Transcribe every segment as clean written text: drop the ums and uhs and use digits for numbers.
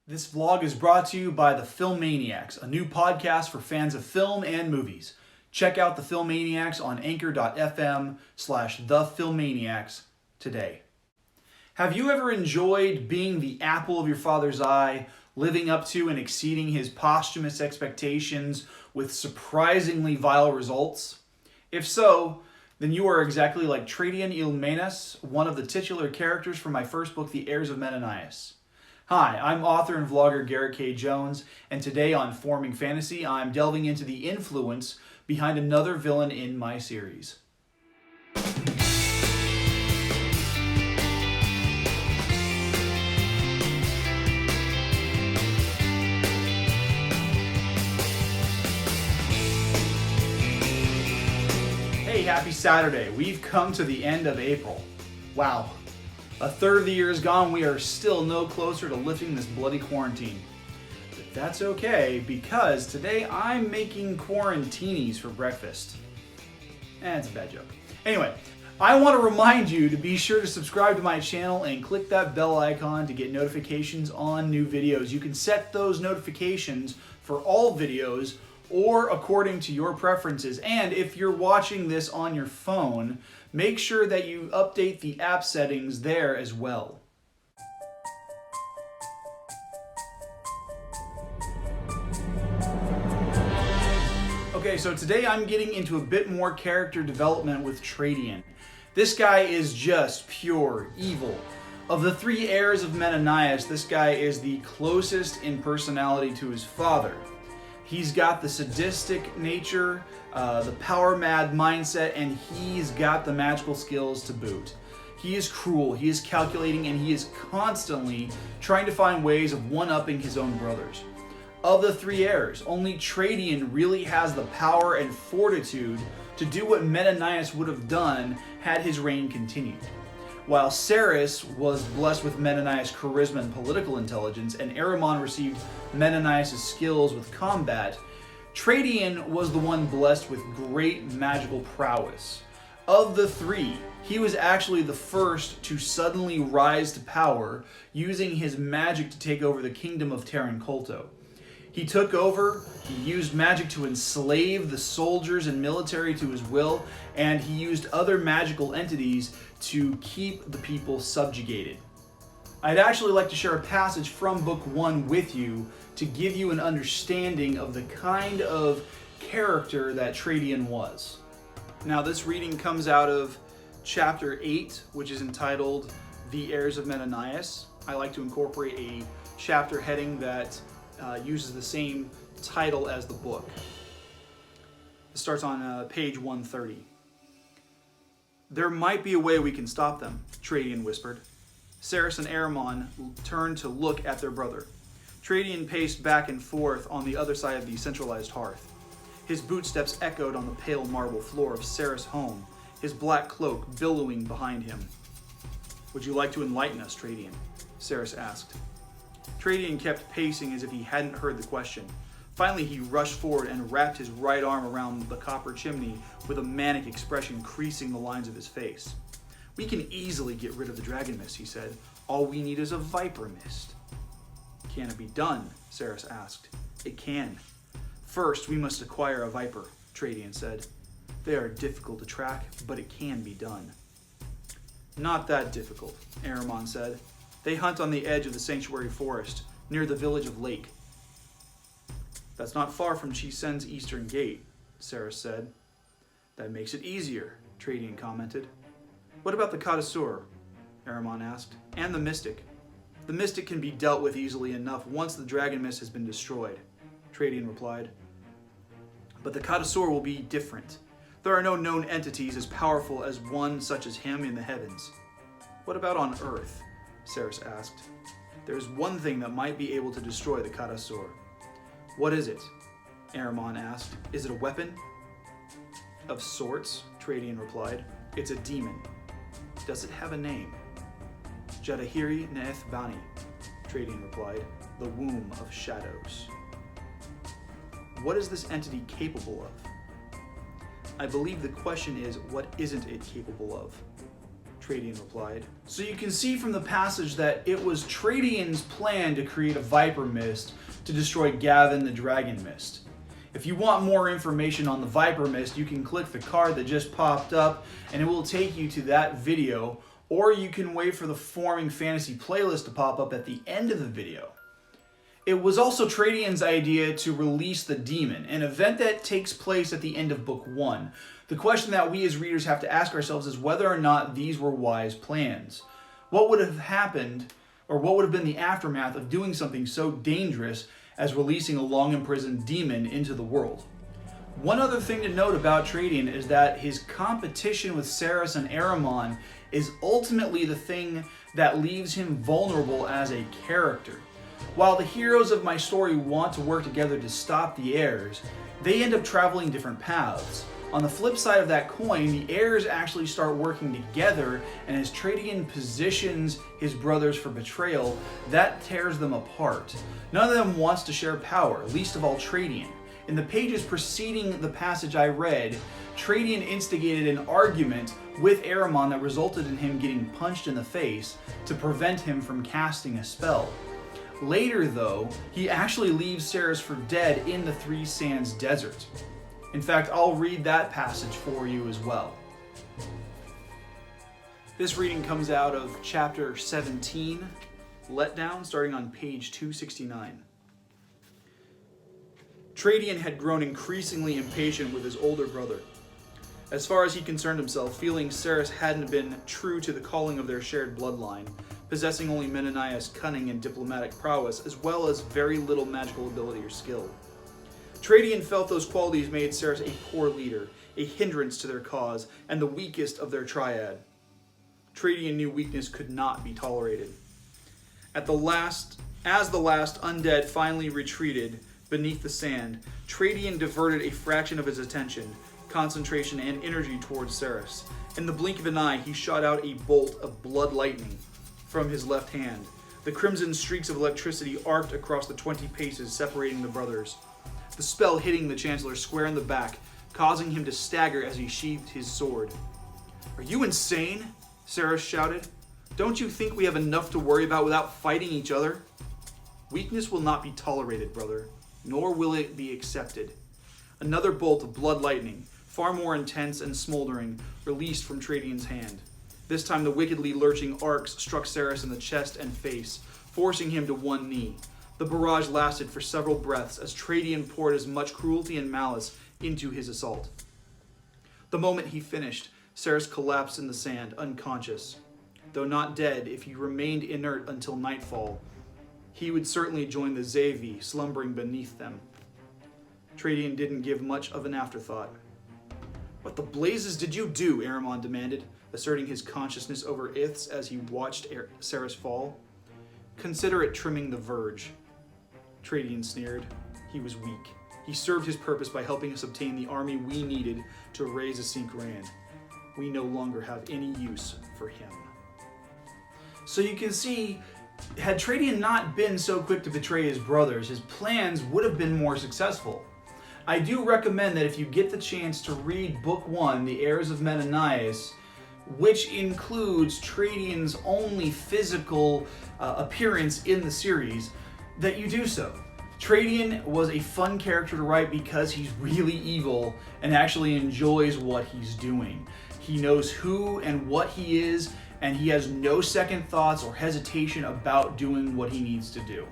This vlog is brought to you by the Filmaniacs, a new podcast for fans of film and movies. Check out the Filmaniacs on anchor.fm/thefilmaniacs today. Have you ever enjoyed being the apple of your father's eye, living up to and exceeding his posthumous expectations with surprisingly vile results? If so, then you are exactly like Traddeon Ménas, one of the titular characters from my first book, The Heirs of Menonias. Hi, I'm author and vlogger Garrett K. And today on Forming Fantasy, I'm delving into the influence behind another villain in my series. Hey, happy Saturday. We've come to the end of April. Wow. A third of the year is gone. We are still no closer to lifting this bloody quarantine. But that's okay, because today I'm making quarantinis for breakfast. It's a bad joke. Anyway, I want to remind you to be sure to subscribe to my channel and click that bell icon to get notifications on new videos. You can set those notifications for all videos or according to your preferences. And if you're watching this on your phone, make sure that you update the app settings there as well. Okay, so today I'm getting into a bit more character development with Traddeon. This guy is just pure evil. Of the three heirs of Menonias, this guy is the closest in personality to his father. He's got the sadistic nature, the power-mad mindset, and he's got the magical skills to boot. He is cruel, he is calculating, and he is constantly trying to find ways of one-upping his own brothers. Of the three heirs, only Traddeon really has the power and fortitude to do what Menonias would have done had his reign continued. While Ceres was blessed with Menonias' charisma and political intelligence, and Ahriman received Menonias' skills with combat, Traddeon was the one blessed with great magical prowess. Of the three, he was actually the first to suddenly rise to power, using his magic to take over the kingdom of Colto. He took over, he used magic to enslave the soldiers and military to his will, and he used other magical entities to keep the people subjugated. I'd actually like to share a passage from Book 1 with you to give you an understanding of the kind of character that Traddeon was. Now, this reading comes out of chapter 8, which is entitled The Heirs of Menonias. I like to incorporate a chapter heading that uses the same title as the book. It starts on page 130. "There might be a way we can stop them," Traddeon whispered. Ceres and Ahriman turned to look at their brother. Traddeon paced back and forth on the other side of the centralized hearth. His bootsteps echoed on the pale marble floor of Ceres' home, his black cloak billowing behind him. "Would you like to enlighten us, Traddeon?" Ceres asked. Traddeon kept pacing as if he hadn't heard the question. Finally, he rushed forward and wrapped his right arm around the copper chimney with a manic expression creasing the lines of his face. "We can easily get rid of the dragon mist," he said. "All we need is a viper mist." "Can it be done?" Ceres asked. "It can. First, we must acquire a viper," Traddeon said. "They are difficult to track, but it can be done." "Not that difficult," Ahriman said. "They hunt on the edge of the sanctuary forest, near the village of Lake." "That's not far from Chisen's eastern gate," Ceres said. "That makes it easier," Traddeon commented. "What about the Connoisseur?" Ahriman asked. "And the Mystic?" "The Mystic can be dealt with easily enough once the dragon mist has been destroyed," Traddeon replied. "But the Connoisseur will be different. There are no known entities as powerful as one such as him in the heavens." "What about on Earth?" Ceres asked. "There's one thing that might be able to destroy the Connoisseur." "What is it?" Ahriman asked. "Is it a weapon?" "Of sorts," Traddeon replied. "It's a demon." "Does it have a name?" "Jadahiri Neeth Bani," Traddeon replied. "The womb of shadows." "What is this entity capable of?" "I believe the question is, what isn't it capable of?" Traddeon replied. So you can see from the passage that it was Traddeon's plan to create a Viper Mist to destroy Gavin the Dragon Mist. If you want more information on the Viper Mist, you can click the card that just popped up and it will take you to that video, or you can wait for the Forming Fantasy playlist to pop up at the end of the video. It was also Traddeon's idea to release the Demon, an event that takes place at the end of Book 1. The question that we as readers have to ask ourselves is whether or not these were wise plans. What would have happened, or what would have been the aftermath of doing something so dangerous as releasing a long-imprisoned demon into the world? One other thing to note about Traddeon is that his competition with Cerys and Ahriman is ultimately the thing that leaves him vulnerable as a character. While the heroes of my story want to work together to stop the heirs, they end up traveling different paths. On the flip side of that coin, the heirs actually start working together, and as Traddeon positions his brothers for betrayal, that tears them apart. None of them wants to share power, least of all Traddeon. In the pages preceding the passage I read, Traddeon instigated an argument with Ahriman that resulted in him getting punched in the face to prevent him from casting a spell. Later, though, he actually leaves Cerys for dead in the Three Sands Desert. In fact, I'll read that passage for you as well. This reading comes out of chapter 17, Letdown, starting on page 269. Traddeon had grown increasingly impatient with his older brother. As far as he concerned himself, feeling Cerys hadn't been true to the calling of their shared bloodline, possessing only Menonias' cunning and diplomatic prowess, as well as very little magical ability or skill. Traddeon felt those qualities made Cerys a poor leader, a hindrance to their cause, and the weakest of their triad. Traddeon knew weakness could not be tolerated. As the last undead finally retreated beneath the sand, Traddeon diverted a fraction of his attention, concentration, and energy towards Cerys. In the blink of an eye, he shot out a bolt of blood lightning from his left hand. The crimson streaks of electricity arced across the 20 paces separating the brothers, the spell hitting the Chancellor square in the back, causing him to stagger as he sheathed his sword. "Are you insane?" Cerys shouted. "Don't you think we have enough to worry about without fighting each other?" "Weakness will not be tolerated, brother, nor will it be accepted." Another bolt of blood lightning, far more intense and smoldering, released from Traddeon's hand. This time the wickedly lurching arcs struck Cerys in the chest and face, forcing him to one knee. The barrage lasted for several breaths as Traddeon poured as much cruelty and malice into his assault. The moment he finished, Cerys collapsed in the sand, unconscious. Though not dead, if he remained inert until nightfall, he would certainly join the Xavi slumbering beneath them. Traddeon didn't give much of an afterthought. "What the blazes did you do?" Ahriman demanded, asserting his consciousness over Ith's as he watched Cerys fall. "Consider it trimming the verge." Traddeon sneered. He was weak. He served his purpose by helping us obtain the army we needed to raise a Cinqueran. We no longer have any use for him. So you can see, had Traddeon not been so quick to betray his brothers, his plans would have been more successful. I do recommend that if you get the chance to read Book 1, The Heirs of Menonias, which includes Traddeon's only physical appearance in the series, that you do so. Traddeon was a fun character to write because he's really evil and actually enjoys what he's doing. He knows who and what he is, and he has no second thoughts or hesitation about doing what he needs to do.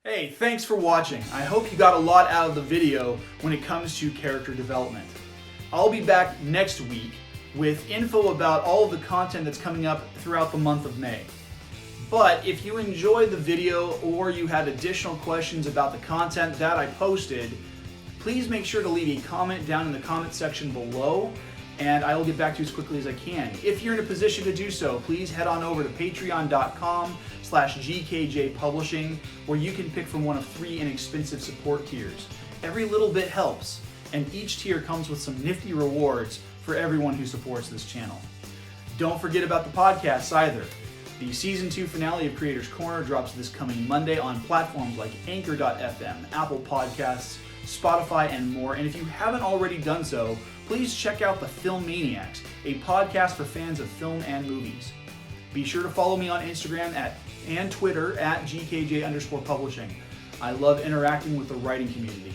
Hey, thanks for watching. I hope you got a lot out of the video when it comes to character development. I'll be back next week with info about all of the content that's coming up throughout the month of May. But if you enjoyed the video or you had additional questions about the content that I posted, please make sure to leave a comment down in the comment section below, and I will get back to you as quickly as I can. If you're in a position to do so, please head on over to patreon.com/GKJpublishing, where you can pick from one of 3 inexpensive support tiers. Every little bit helps, and each tier comes with some nifty rewards for everyone who supports this channel. Don't forget about the podcasts either. The Season 2 finale of Creator's Corner drops this coming Monday on platforms like Anchor.fm, Apple Podcasts, Spotify, and more. And if you haven't already done so, please check out the Filmaniacs, a podcast for fans of film and movies. Be sure to follow me on Instagram and Twitter at GKJ_publishing. I love interacting with the writing community.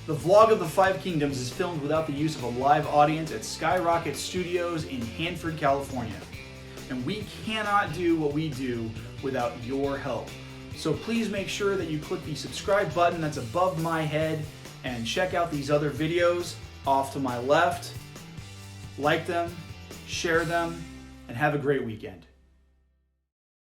The vlog of the Five Kingdoms is filmed without the use of a live audience at Skyrocket Studios in Hanford, California. And we cannot do what we do without your help. So please make sure that you click the subscribe button that's above my head and check out these other videos off to my left. Like them, share them, and have a great weekend.